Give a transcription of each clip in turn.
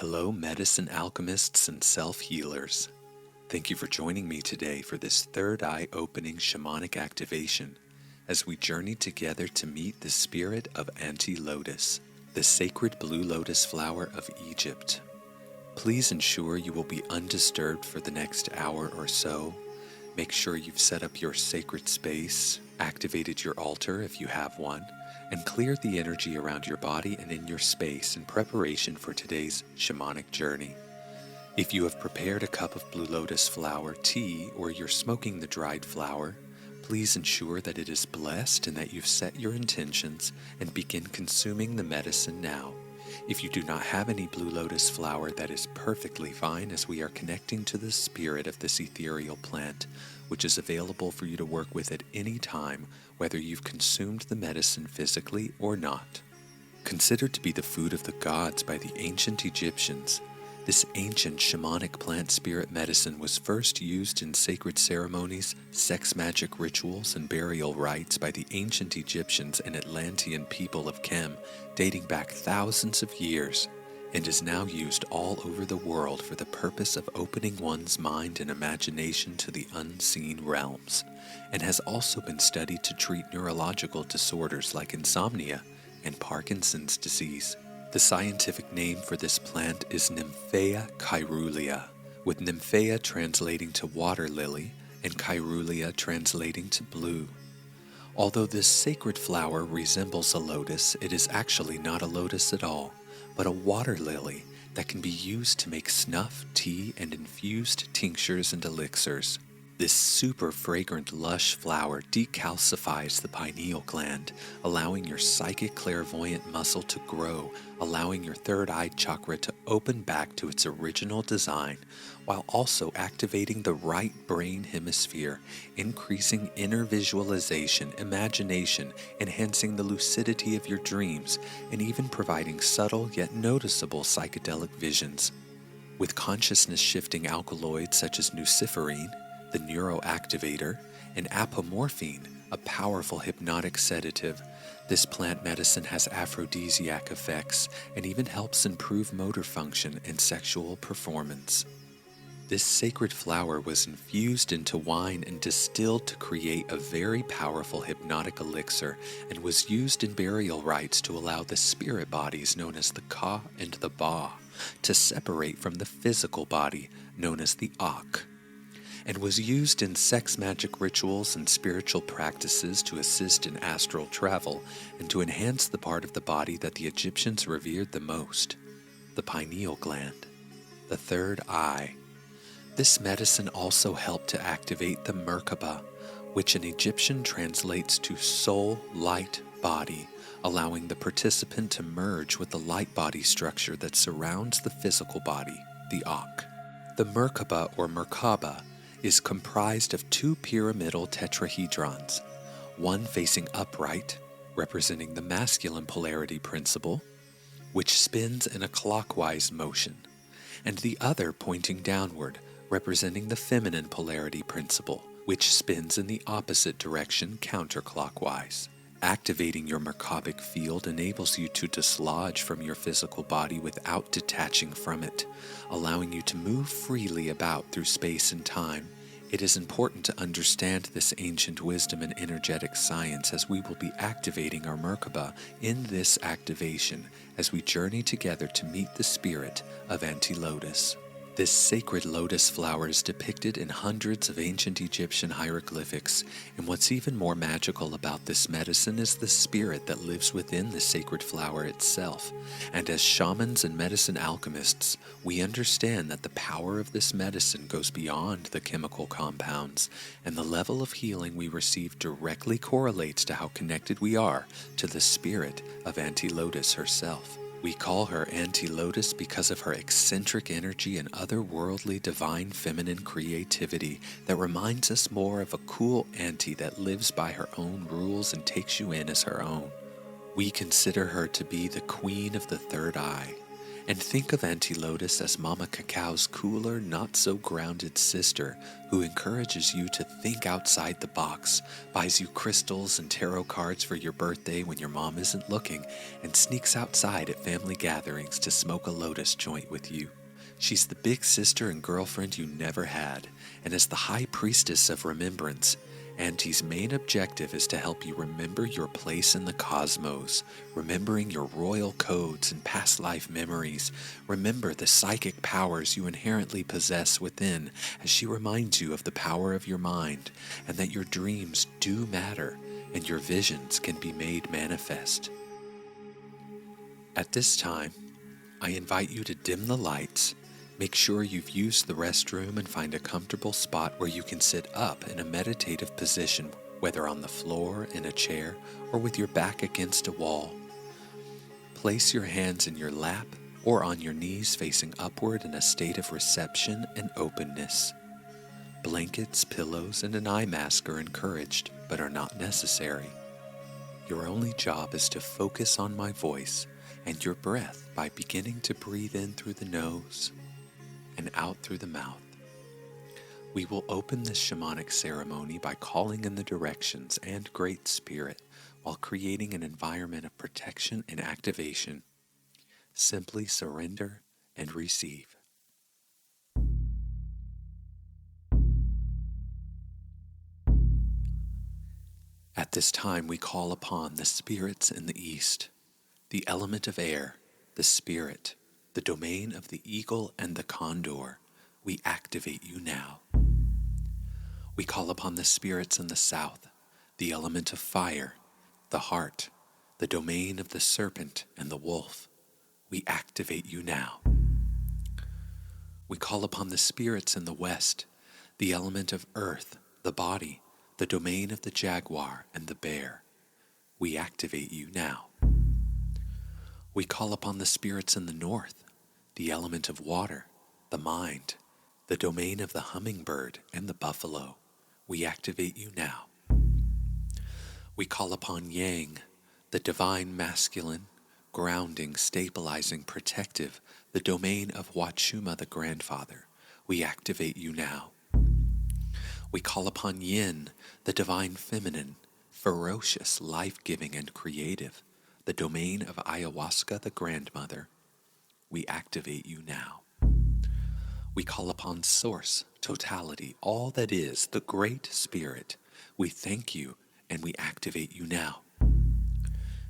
Hello, medicine alchemists and self-healers. Thank you for joining me today for this third eye-opening shamanic activation as we journey together to meet the spirit of Auntie Lotus, the sacred blue lotus flower of Egypt. Please ensure you will be undisturbed for the next hour or so. Make sure you've set up your sacred space, activated your altar if you have one, and cleared the energy around your body and in your space in preparation for today's shamanic journey. If you have prepared a cup of blue lotus flower tea or you're smoking the dried flower, please ensure that it is blessed and that you've set your intentions and begin consuming the medicine now. If you do not have any blue lotus flower, that is perfectly fine, as we are connecting to the spirit of this ethereal plant, which is available for you to work with at any time, whether you've consumed the medicine physically or not. Considered to be the food of the gods by the ancient Egyptians, this ancient shamanic plant spirit medicine was first used in sacred ceremonies, sex magic rituals, and burial rites by the ancient Egyptians and Atlantean people of Kyng, dating back thousands of years, and is now used all over the world for the purpose of opening one's mind and imagination to the unseen realms, and has also been studied to treat neurological disorders like insomnia and Parkinson's disease. The scientific name for this plant is Nymphaea caerulea, with Nymphaea translating to water lily and caerulea translating to blue. Although this sacred flower resembles a lotus, it is actually not a lotus at all, but a water lily that can be used to make snuff, tea, and infused tinctures and elixirs. This super fragrant lush flower decalcifies the pineal gland, allowing your psychic clairvoyant muscle to grow, allowing your third eye chakra to open back to its original design, while also activating the right brain hemisphere, increasing inner visualization, imagination, enhancing the lucidity of your dreams, and even providing subtle yet noticeable psychedelic visions. With consciousness-shifting alkaloids such as nuciferine, the neuroactivator, and apomorphine, a powerful hypnotic sedative, this plant medicine has aphrodisiac effects and even helps improve motor function and sexual performance. This sacred flower was infused into wine and distilled to create a very powerful hypnotic elixir, and was used in burial rites to allow the spirit bodies known as the Ka and the Ba to separate from the physical body known as the Ak, and was used in sex magic rituals and spiritual practices to assist in astral travel and to enhance the part of the body that the Egyptians revered the most, the pineal gland, the third eye. This medicine also helped to activate the Merkaba, which in Egyptian translates to soul, light, body, allowing the participant to merge with the light body structure that surrounds the physical body, the Ak. The Merkaba or Merkaba is comprised of two pyramidal tetrahedrons, one facing upright, representing the masculine polarity principle, which spins in a clockwise motion, and the other pointing downward, representing the feminine polarity principle, which spins in the opposite direction counterclockwise. Activating your merkabic field enables you to dislodge from your physical body without detaching from it, allowing you to move freely about through space and time. It is important to understand this ancient wisdom and energetic science as we will be activating our Merkaba in this activation as we journey together to meet the spirit of Auntie Lotus. This sacred lotus flower is depicted in hundreds of ancient Egyptian hieroglyphics, and what's even more magical about this medicine is the spirit that lives within the sacred flower itself. And as shamans and medicine alchemists, we understand that the power of this medicine goes beyond the chemical compounds, and the level of healing we receive directly correlates to how connected we are to the spirit of Auntie Lotus herself. We call her Auntie Lotus because of her eccentric energy and otherworldly divine feminine creativity that reminds us more of a cool auntie that lives by her own rules and takes you in as her own. We consider her to be the queen of the third eye, And think of Auntie Lotus as Mama Cacao's cooler, not-so-grounded sister who encourages you to think outside the box, buys you crystals and tarot cards for your birthday when your mom isn't looking, and sneaks outside at family gatherings to smoke a lotus joint with you. She's the big sister and girlfriend you never had, and as the high priestess of remembrance, Auntie's main objective is to help you remember your place in the cosmos, remembering your royal codes and past life memories. Remember the psychic powers you inherently possess within, as she reminds you of the power of your mind and that your dreams do matter and your visions can be made manifest. At this time, I invite you to dim the lights. Make sure you've used the restroom and find a comfortable spot where you can sit up in a meditative position, whether on the floor, in a chair, or with your back against a wall. Place your hands in your lap or on your knees facing upward in a state of reception and openness. Blankets, pillows, and an eye mask are encouraged, but are not necessary. Your only job is to focus on my voice and your breath by beginning to breathe in through the nose and out through the mouth. We will open this shamanic ceremony by calling in the directions and Great Spirit while creating an environment of protection and activation. Simply surrender and receive. At this time, we call upon the spirits in the east, the element of air, the spirit, the domain of the eagle and the condor. We activate you now. We call upon the spirits in the south, the element of fire, the heart, the domain of the serpent and the wolf. We activate you now. We call upon the spirits in the west, the element of earth, the body, the domain of the jaguar and the bear. We activate you now. We call upon the spirits in the north, the element of water, the mind, the domain of the hummingbird and the buffalo. We activate you now. We call upon Yang, the divine masculine, grounding, stabilizing, protective, the domain of Wachuma the grandfather. We activate you now. We call upon Yin, the divine feminine, ferocious, life-giving, and creative, the domain of Ayahuasca the grandmother. We activate you now. We call upon Source, totality, all that is, the Great Spirit. We thank you and we activate you now.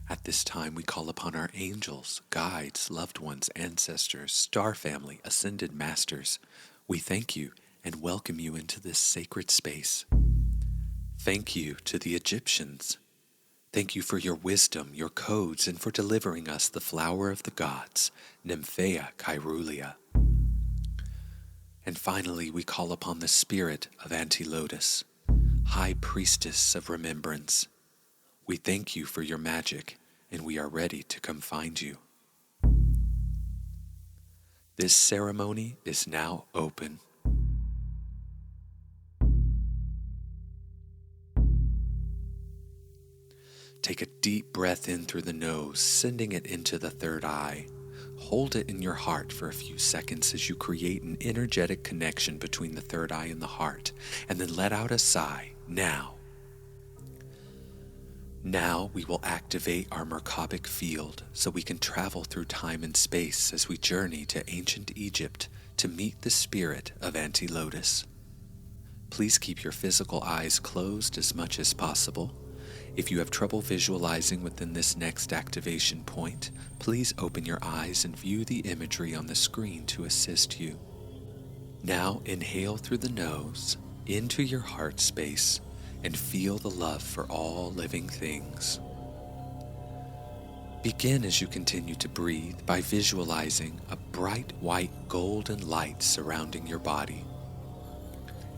At this time, we call upon our angels, guides, loved ones, ancestors, star family, ascended masters. We thank you and welcome you into this sacred space. Thank you to the Egyptians. Thank you for your wisdom, your codes, and for delivering us the flower of the gods, Nymphaea Caerulea. And finally, we call upon the spirit of Auntie Lotus, high priestess of remembrance. We thank you for your magic, and we are ready to come find you. This ceremony is now open. Take a deep breath in through the nose, sending it into the third eye. Hold it in your heart for a few seconds as you create an energetic connection between the third eye and the heart, and then let out a sigh, now. Now we will activate our merkabic field so we can travel through time and space as we journey to ancient Egypt to meet the spirit of Auntie Lotus. Please keep your physical eyes closed as much as possible. If you have trouble visualizing within this next activation point, please open your eyes and view the imagery on the screen to assist you. Now inhale through the nose, into your heart space, and feel the love for all living things. Begin as you continue to breathe by visualizing a bright white golden light surrounding your body.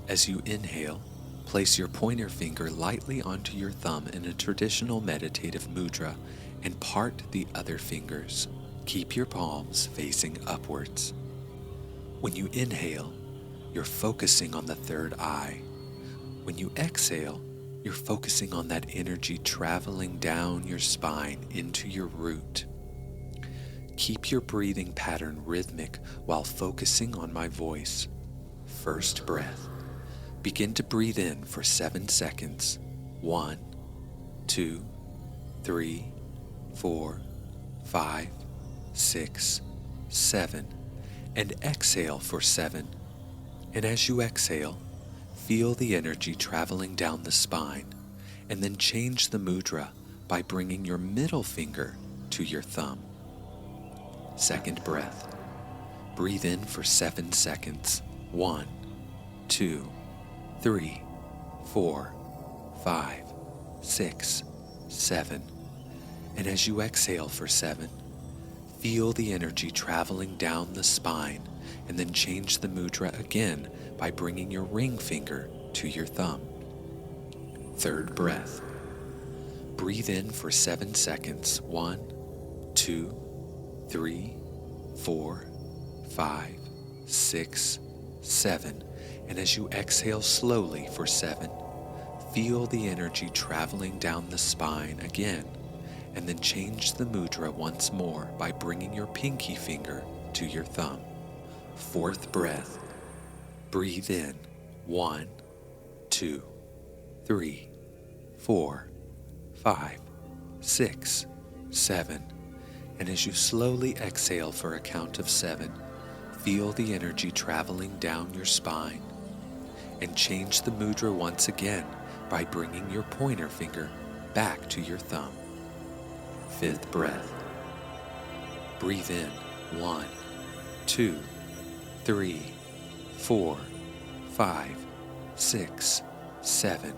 As you inhale, place your pointer finger lightly onto your thumb in a traditional meditative mudra and part the other fingers. Keep your palms facing upwards. When you inhale, you're focusing on the third eye. When you exhale, you're focusing on that energy traveling down your spine into your root. Keep your breathing pattern rhythmic while focusing on my voice. First breath. Begin to breathe in for 7 seconds. 1, 2, 3, 4, 5, 6, 7. And exhale for 7. And as you exhale, feel the energy traveling down the spine, and then change the mudra by bringing your middle finger to your thumb. Second breath. Breathe in for 7 seconds. 1, 2, 3, 4, 5, 6, 7. And as you exhale for 7, feel the energy traveling down the spine, and then change the mudra again by bringing your ring finger to your thumb. Third breath. Breathe in for 7 seconds. 1, 2, 3, 4, 5, 6, 7. And as you exhale slowly for 7, feel the energy traveling down the spine again, and then change the mudra once more by bringing your pinky finger to your thumb. Fourth breath. Breathe in. 1, 2, 3, 4, 5, 6, 7. And as you slowly exhale for a count of 7, feel the energy traveling down your spine, and change the mudra once again by bringing your pointer finger back to your thumb. Fifth breath. Breathe in. 1, 2, 3, 4, 5, 6, 7.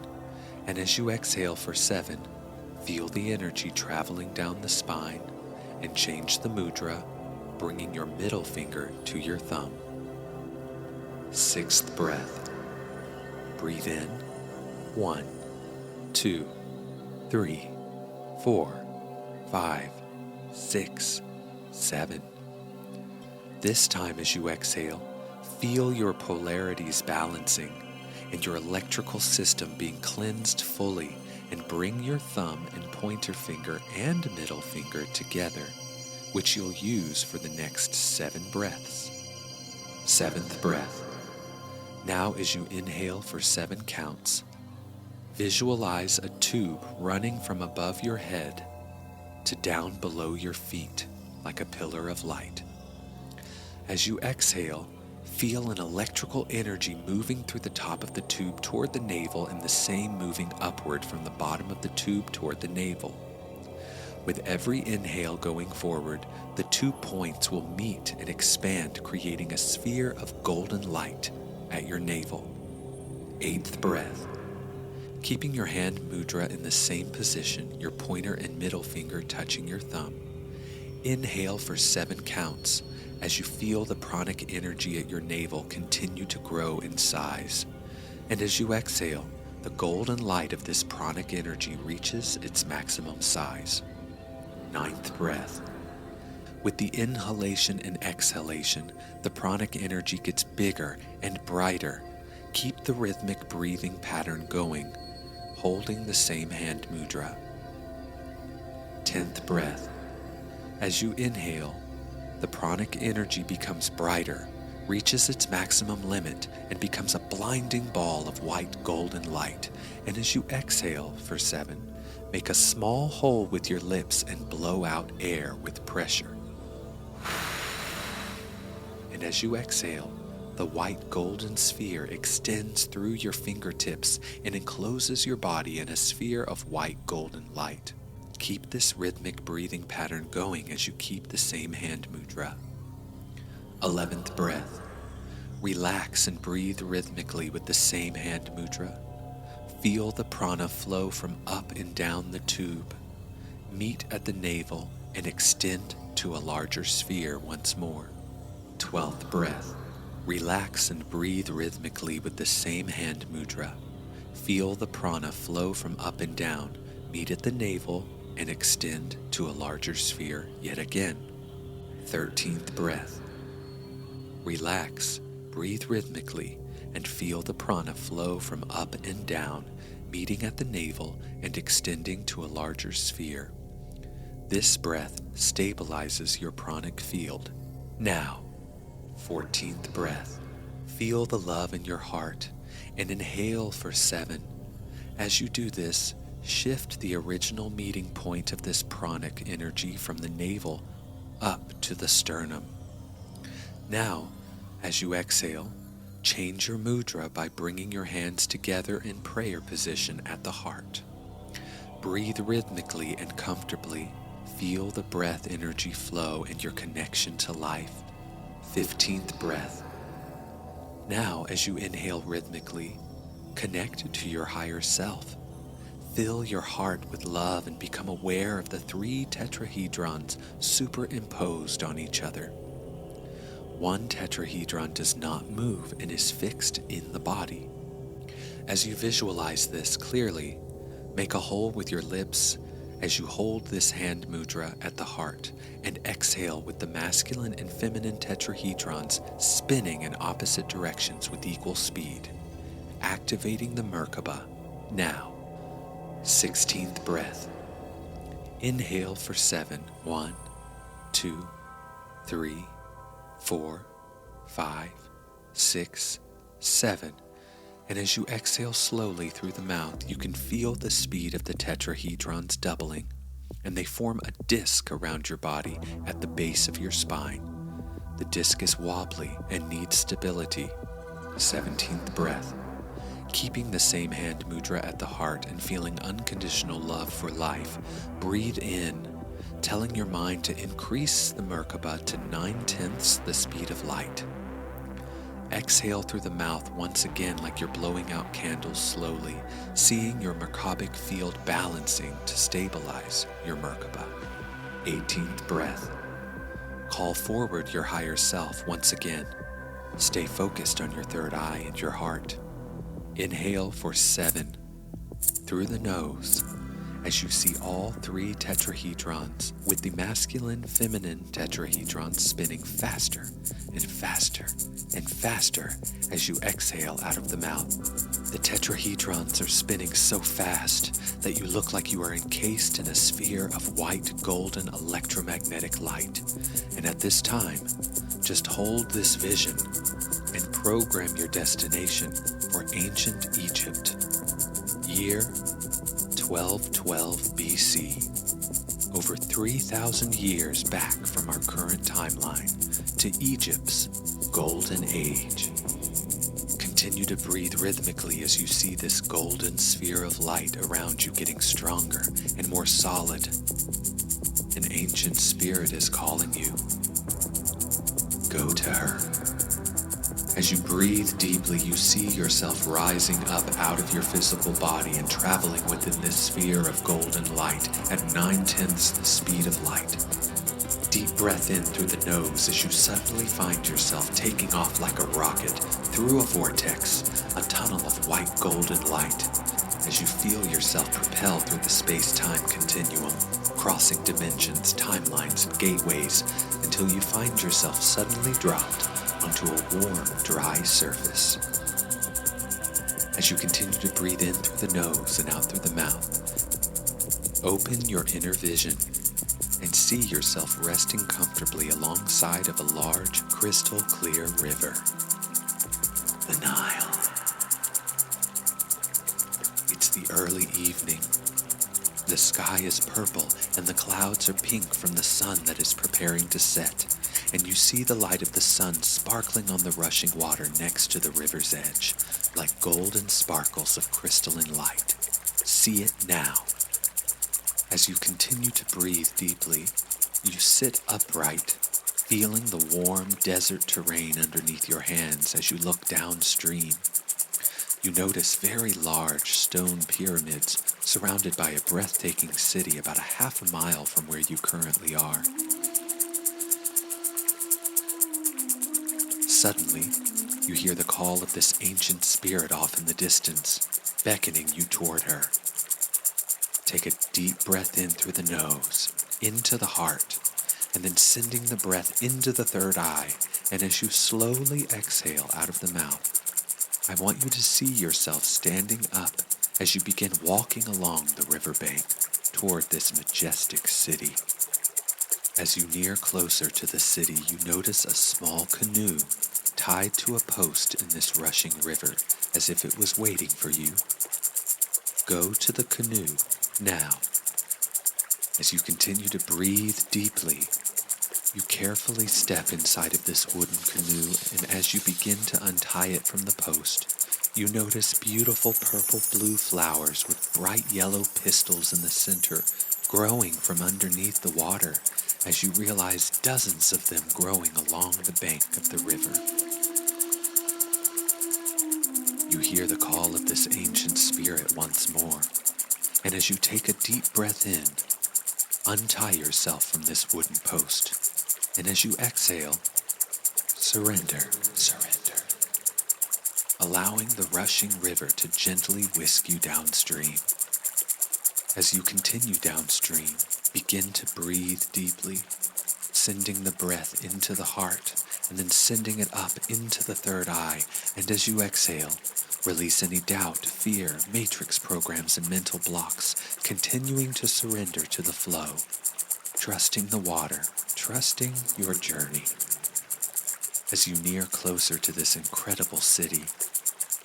And as you exhale for 7, feel the energy traveling down the spine, and change the mudra, bringing your middle finger to your thumb. Sixth breath. Breathe in. 1, 2, 3, 4, 5, 6, 7. This time as you exhale, feel your polarities balancing and your electrical system being cleansed fully, and bring your thumb and pointer finger and middle finger together, which you'll use for the next 7 breaths. Seventh breath. Now as you inhale for 7 counts, visualize a tube running from above your head to down below your feet like a pillar of light. As you exhale, feel an electrical energy moving through the top of the tube toward the navel, and the same moving upward from the bottom of the tube toward the navel. With every inhale going forward, the 2 points will meet and expand, creating a sphere of golden light at your navel. Eighth breath. Keeping your hand mudra in the same position, your pointer and middle finger touching your thumb, inhale for 7 counts as you feel the pranic energy at your navel continue to grow in size. And as you exhale, the golden light of this pranic energy reaches its maximum size. Ninth breath. With the inhalation and exhalation, the pranic energy gets bigger and brighter. Keep the rhythmic breathing pattern going, holding the same hand mudra. 10th breath. As you inhale, the pranic energy becomes brighter, reaches its maximum limit, and becomes a blinding ball of white golden light. And as you exhale for 7, make a small hole with your lips and blow out air with pressure. And as you exhale, the white golden sphere extends through your fingertips and encloses your body in a sphere of white golden light. Keep this rhythmic breathing pattern going as you keep the same hand mudra. 11th breath. Relax and breathe rhythmically with the same hand mudra. Feel the prana flow from up and down the tube, meet at the navel, and extend to a larger sphere once more. 12th breath. Relax and breathe rhythmically with the same hand mudra. Feel the prana flow from up and down, meet at the navel, and extend to a larger sphere yet again. 13th breath. Relax, breathe rhythmically, and feel the prana flow from up and down, meeting at the navel and extending to a larger sphere. This breath stabilizes your pranic field. Now, 14th breath. Feel the love in your heart and inhale for 7. As you do this, shift the original meeting point of this pranic energy from the navel up to the sternum. Now, as you exhale, change your mudra by bringing your hands together in prayer position at the heart. Breathe rhythmically and comfortably. Feel the breath energy flow and your connection to life. 15th breath. Now, as you inhale rhythmically, connect to your higher self. Fill your heart with love and become aware of the 3 tetrahedrons superimposed on each other. One tetrahedron does not move and is fixed in the body. As you visualize this clearly, make a hole with your lips as you hold this hand mudra at the heart and exhale with the masculine and feminine tetrahedrons spinning in opposite directions with equal speed, activating the Merkaba. Now, 16th breath. Inhale for 7. 1, 2, 3, 4, 5, 6, 7. And as you exhale slowly through the mouth, you can feel the speed of the tetrahedrons doubling, and they form a disc around your body at the base of your spine. The disc is wobbly and needs stability. 17th breath. Keeping the same hand mudra at the heart and feeling unconditional love for life, breathe in, telling your mind to increase the Merkaba to 9/10 the speed of light. Exhale through the mouth once again like you're blowing out candles slowly, seeing your merkabic field balancing to stabilize your Merkaba. 18th breath. Call forward your higher self once again. Stay focused on your third eye and your heart. Inhale for 7 through the nose as you see all 3 tetrahedrons with the masculine feminine tetrahedrons spinning faster and faster and faster as you exhale out of the mouth. The tetrahedrons are spinning so fast that you look like you are encased in a sphere of white golden electromagnetic light. And at this time, just hold this vision and program your destination for ancient Egypt. Year 1212 BC, over 3,000 years back from our current timeline to Egypt's Golden Age. Continue to breathe rhythmically as you see this golden sphere of light around you getting stronger and more solid. An ancient spirit is calling you. Go to her. As you breathe deeply, you see yourself rising up out of your physical body and traveling within this sphere of golden light at 9/10 the speed of light. Deep breath in through the nose as you suddenly find yourself taking off like a rocket through a vortex, a tunnel of white golden light, as you feel yourself propel through the space-time continuum, crossing dimensions, timelines, and gateways, until you find yourself suddenly dropped onto a warm, dry surface. As you continue to breathe in through the nose and out through the mouth, open your inner vision and see yourself resting comfortably alongside of a large, crystal-clear river. The Nile. It's the early evening. The sky is purple and the clouds are pink from the sun that is preparing to set. And you see the light of the sun sparkling on the rushing water next to the river's edge, like golden sparkles of crystalline light. See it now. As you continue to breathe deeply, you sit upright, feeling the warm desert terrain underneath your hands as you look downstream. You notice very large stone pyramids surrounded by a breathtaking city about a half a mile from where you currently are. Suddenly, you hear the call of this ancient spirit off in the distance, beckoning you toward her. Take a deep breath in through the nose, into the heart, and then sending the breath into the third eye, and as you slowly exhale out of the mouth, I want you to see yourself standing up as you begin walking along the riverbank toward this majestic city. As you near closer to the city, you notice a small canoe tied to a post in this rushing river, as if it was waiting for you. Go to the canoe now. As you continue to breathe deeply, you carefully step inside of this wooden canoe, and as you begin to untie it from the post, you notice beautiful purple-blue flowers with bright yellow pistils in the center growing from underneath the water, as you realize dozens of them growing along the bank of the river. You hear the call of this ancient spirit once more, and as you take a deep breath in, untie yourself from this wooden post, and as you exhale, surrender, allowing the rushing river to gently whisk you downstream. As you continue downstream, begin to breathe deeply, sending the breath into the heart, and then sending it up into the third eye, and as you exhale, release any doubt, fear, matrix programs, and mental blocks, continuing to surrender to the flow, trusting the water, trusting your journey. As you near closer to this incredible city,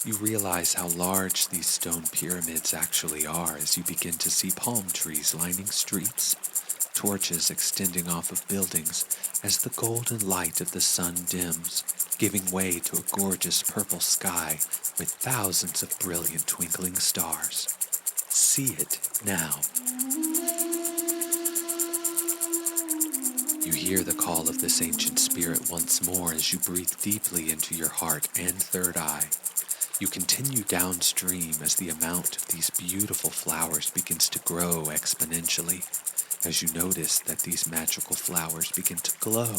you realize how large these stone pyramids actually are as you begin to see palm trees lining streets, torches extending off of buildings as the golden light of the sun dims, giving way to a gorgeous purple sky with thousands of brilliant twinkling stars. See it now. You hear the call of this ancient spirit once more as you breathe deeply into your heart and third eye. You continue downstream as the amount of these beautiful flowers begins to grow exponentially, as you notice that these magical flowers begin to glow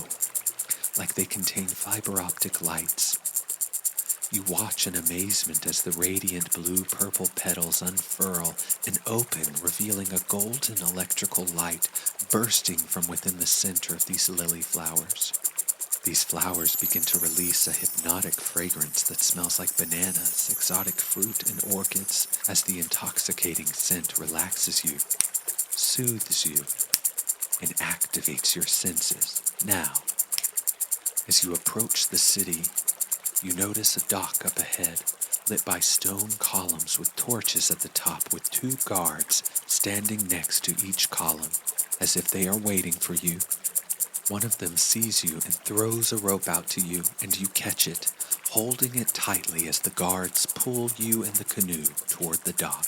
like they contain fiber optic lights. You watch in amazement as the radiant blue-purple petals unfurl and open, revealing a golden electrical light bursting from within the center of these lily flowers. These flowers begin to release a hypnotic fragrance that smells like bananas, exotic fruit, and orchids as the intoxicating scent relaxes you, soothes you, and activates your senses. Now, as you approach the city, you notice a dock up ahead, lit by stone columns with torches at the top, with 2 guards standing next to each column, as if they are waiting for you. One of them sees you and throws a rope out to you, and you catch it, holding it tightly as the guards pull you and the canoe toward the dock.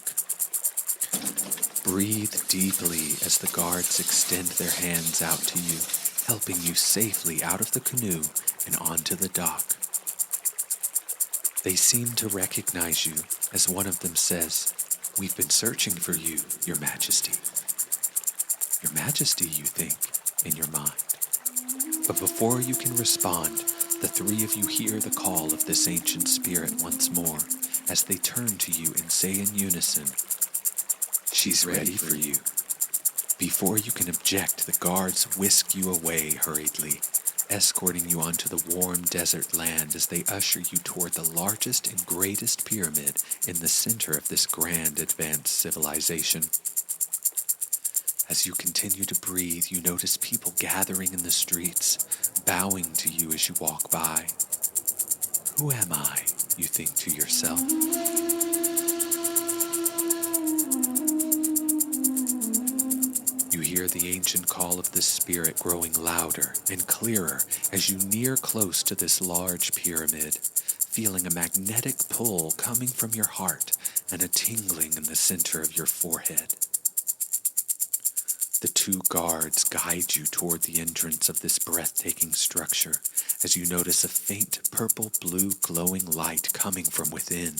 Breathe deeply as the guards extend their hands out to you, helping you safely out of the canoe and onto the dock. They seem to recognize you as one of them says, "We've been searching for you, Your Majesty." Your Majesty, you think, in your mind. But before you can respond, the 3 of you hear the call of this ancient spirit once more as they turn to you and say in unison, "She's ready for you." Before you can object, the guards whisk you away hurriedly, escorting you onto the warm desert land as they usher you toward the largest and greatest pyramid in the center of this grand advanced civilization. As you continue to breathe, you notice people gathering in the streets, bowing to you as you walk by. Who am I, you think to yourself? You hear the ancient call of the spirit growing louder and clearer as you near close to this large pyramid, feeling a magnetic pull coming from your heart and a tingling in the center of your forehead. The 2 guards guide you toward the entrance of this breathtaking structure as you notice a faint purple-blue glowing light coming from within.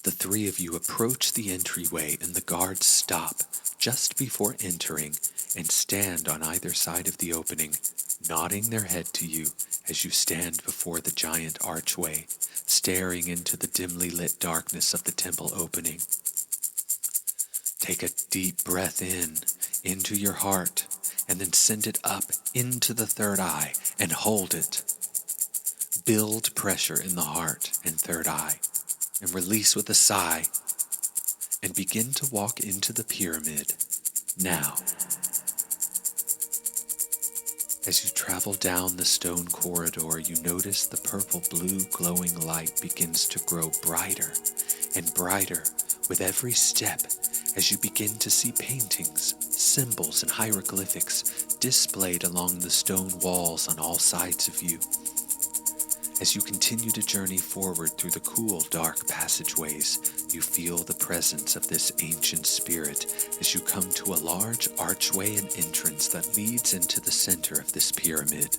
The 3 of you approach the entryway and the guards stop just before entering and stand on either side of the opening, nodding their head to you as you stand before the giant archway, staring into the dimly lit darkness of the temple opening. Take a deep breath in, into your heart, and then send it up into the third eye and hold it. Build pressure in the heart and third eye, and release with a sigh, and begin to walk into the pyramid now. As you travel down the stone corridor, you notice the purple-blue glowing light begins to grow brighter and brighter with every step as you begin to see paintings, symbols, and hieroglyphics displayed along the stone walls on all sides of you. As you continue to journey forward through the cool, dark passageways, you feel the presence of this ancient spirit as you come to a large archway and entrance that leads into the center of this pyramid.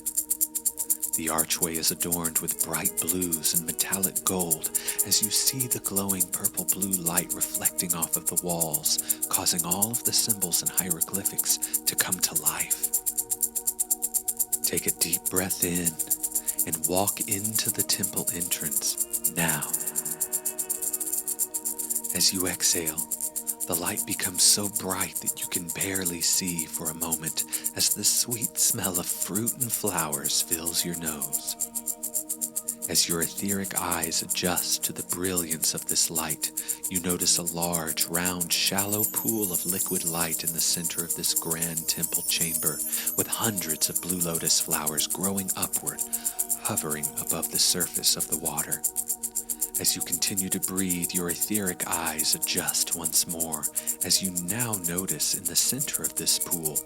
The archway is adorned with bright blues and metallic gold as you see the glowing purple-blue light reflecting off of the walls, causing all of the symbols and hieroglyphics to come to life. Take a deep breath in and walk into the temple entrance now. As you exhale, the light becomes so bright that you can barely see for a moment as the sweet smell of fruit and flowers fills your nose. As your etheric eyes adjust to the brilliance of this light, you notice a large, round, shallow pool of liquid light in the center of this grand temple chamber with hundreds of Blue Lotus flowers growing upward, hovering above the surface of the water. As you continue to breathe, your etheric eyes adjust once more as you now notice in the center of this pool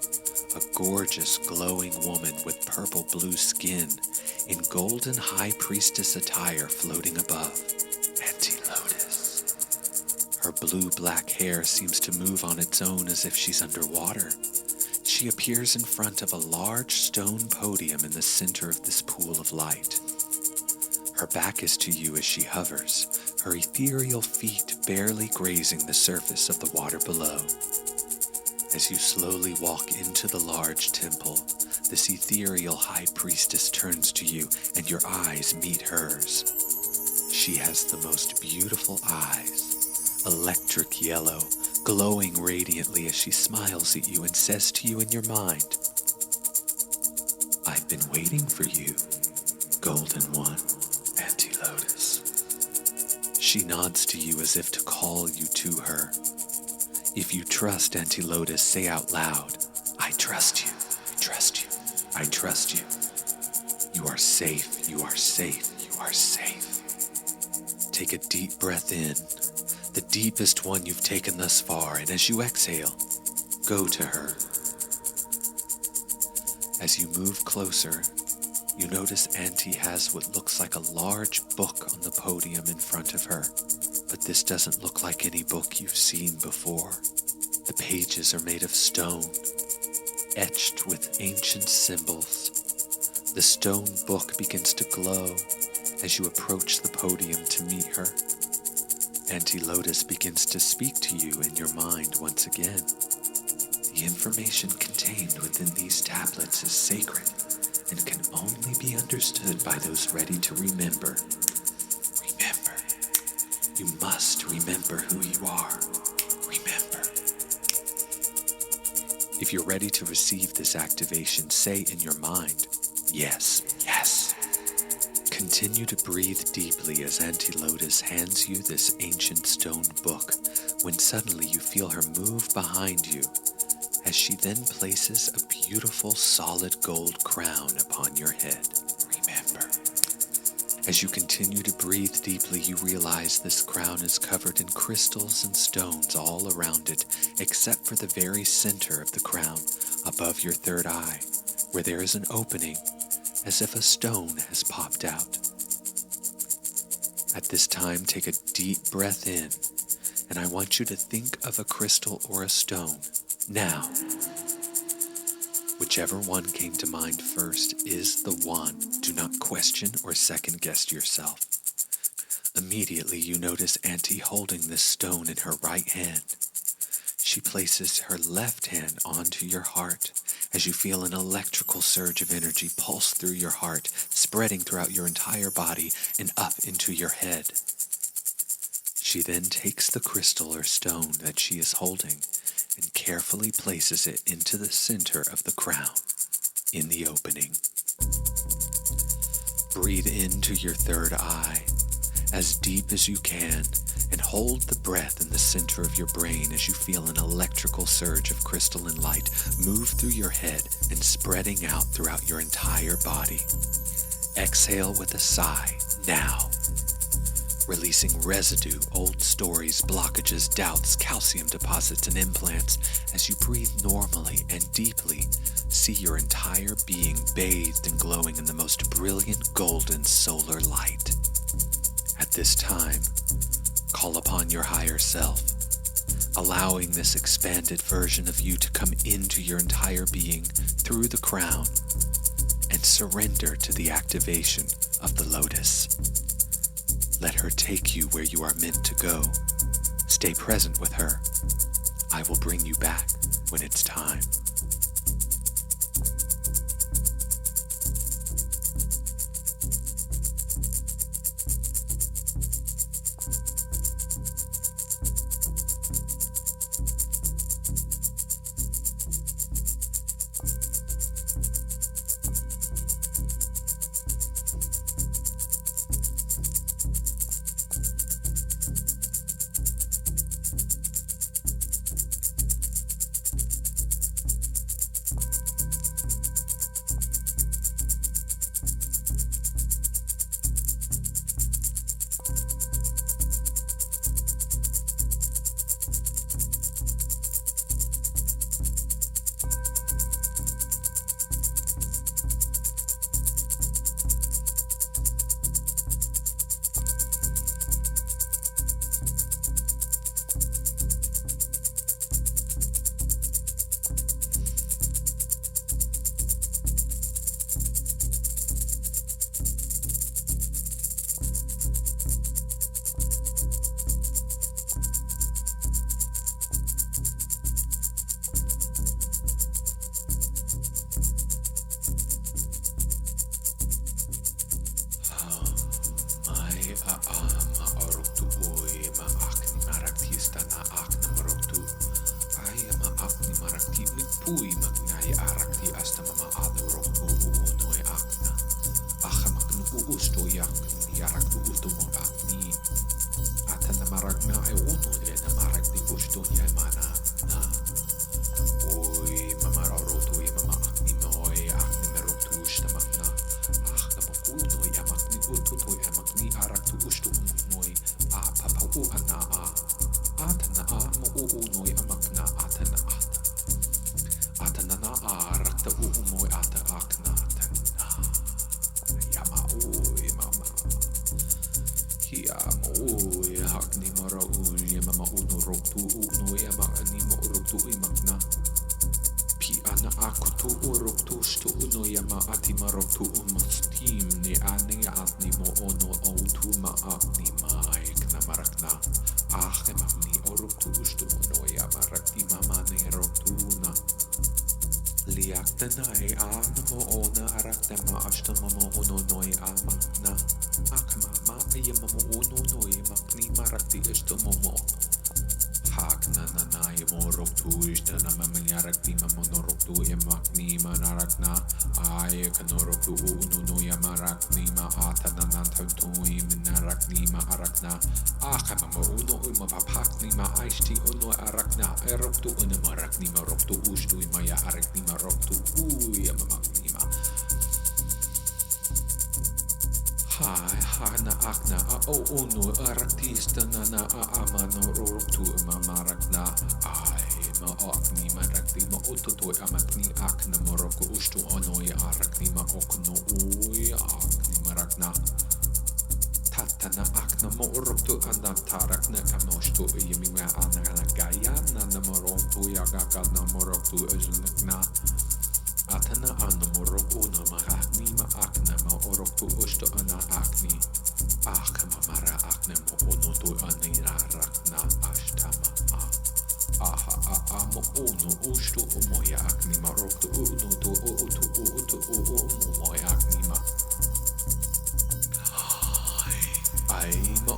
a gorgeous glowing woman with purple-blue skin in golden high priestess attire floating above. Auntie Lotus. Her blue-black hair seems to move on its own as if she's underwater. She appears in front of a large stone podium in the center of this pool of light. Her back is to you as she hovers, her ethereal feet barely grazing the surface of the water below. As you slowly walk into the large temple, this ethereal high priestess turns to you and your eyes meet hers. She has the most beautiful eyes, electric yellow, glowing radiantly as she smiles at you and says to you in your mind, "I've been waiting for you, Golden One, Auntie Lotus." She nods to you as if to call you to her. If you trust Auntie Lotus, say out loud, "I trust you, I trust you, I trust you. You are safe, you are safe, you are safe." Take a deep breath in, the deepest one you've taken thus far, and as you exhale, go to her. As you move closer, you notice Auntie has what looks like a large book on the podium in front of her, but this doesn't look like any book you've seen before. The pages are made of stone, etched with ancient symbols. The stone book begins to glow as you approach the podium to meet her. Auntie Lotus begins to speak to you in your mind once again. The information contained within these tablets is sacred and can only be understood by those ready to remember. Remember. You must remember who you are. Remember. If you're ready to receive this activation, say in your mind, "Yes, yes." Continue to breathe deeply as Auntie Lotus hands you this ancient stone book, when suddenly you feel her move behind you, as she then places a beautiful solid gold crown upon your head. Remember. As you continue to breathe deeply, you realize this crown is covered in crystals and stones all around it, except for the very center of the crown, above your third eye, where there is an opening, as if a stone has popped out. At this time, take a deep breath in, and I want you to think of a crystal or a stone. Now, whichever one came to mind first is the one. Do not question or second guess yourself. Immediately you notice Auntie holding this stone in her right hand. She places her left hand onto your heart as you feel an electrical surge of energy pulse through your heart, spreading throughout your entire body and up into your head. She then takes the crystal or stone that she is holding and carefully places it into the center of the crown, in the opening. Breathe into your third eye, as deep as you can, and hold the breath in the center of your brain as you feel an electrical surge of crystalline light move through your head and spreading out throughout your entire body. Exhale with a sigh now, releasing residue, old stories, blockages, doubts, calcium deposits, and implants as you breathe normally and deeply. See your entire being bathed and glowing in the most brilliant golden solar light. At this time, call upon your higher self, allowing this expanded version of you to come into your entire being through the crown and surrender to the activation of the lotus. Let her take you where you are meant to go. Stay present with her. I will bring you back when it's time.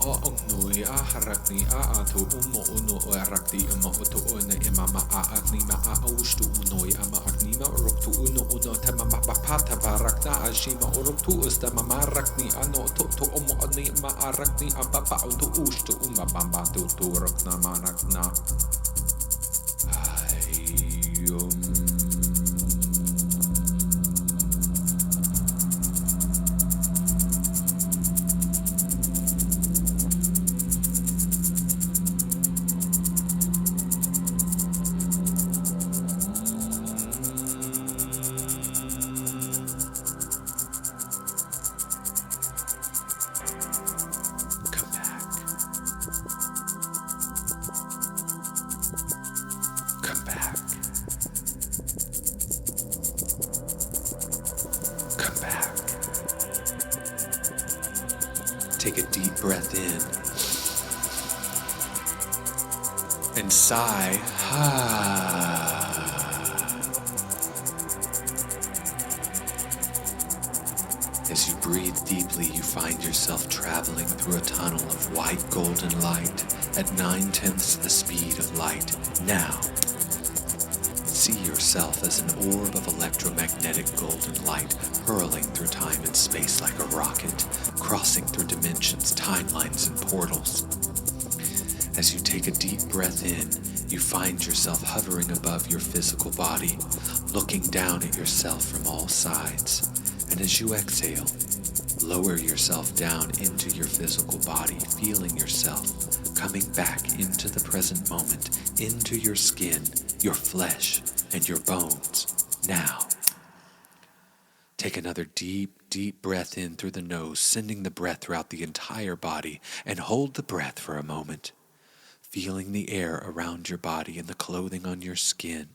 o ongnui a harakni a to uno o arakti to one imama a agnima a ustu unoi ama agnima roktu uno tamama papata varakna ashima oroktu ustamama rakni ano to omo anima arakni apapa to ustu bamba to rakna marakna Take a deep breath in and sigh. As you breathe deeply, you find yourself traveling through a tunnel of white golden light at 9/10 the speed of light. Now, see yourself as an orb of electromagnetic golden light hurling through time and space like a rocket, crossing through dimensions, timelines, and portals. As you take a deep breath in, you find yourself hovering above your physical body, looking down at yourself from all sides. And as you exhale, lower yourself down into your physical body, feeling yourself coming back into the present moment, into your skin, your flesh, and your bones. Now, take another deep breath in through the nose, sending the breath throughout the entire body, and hold the breath for a moment, feeling the air around your body and the clothing on your skin,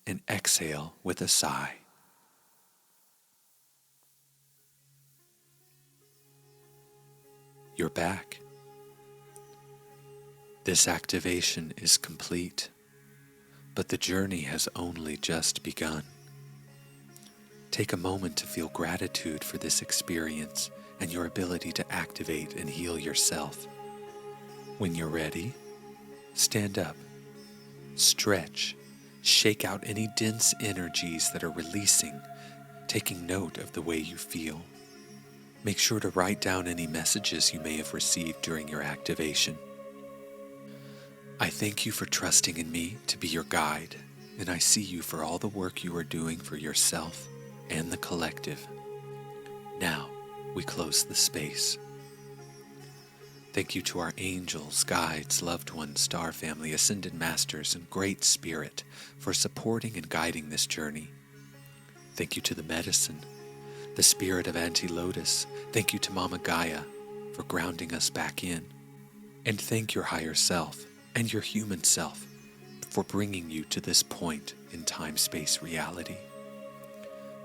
and exhale with a sigh. You're back. This activation is complete, but the journey has only just begun. Take a moment to feel gratitude for this experience and your ability to activate and heal yourself. When you're ready, stand up, stretch, shake out any dense energies that are releasing, taking note of the way you feel. Make sure to write down any messages you may have received during your activation. I thank you for trusting in me to be your guide, and I see you for all the work you are doing for yourself and the collective. Now, we close the space. Thank you to our angels, guides, loved ones, star family, ascended masters, and great spirit for supporting and guiding this journey. Thank you to the medicine, the spirit of Auntie Lotus. Thank you to Mama Gaia for grounding us back in. And thank your higher self and your human self for bringing you to this point in time-space reality.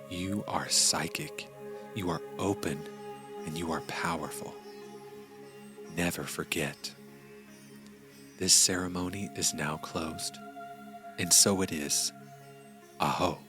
You are psychic, you are open, and you are powerful. Never forget. This ceremony is now closed, and so it is. Aho.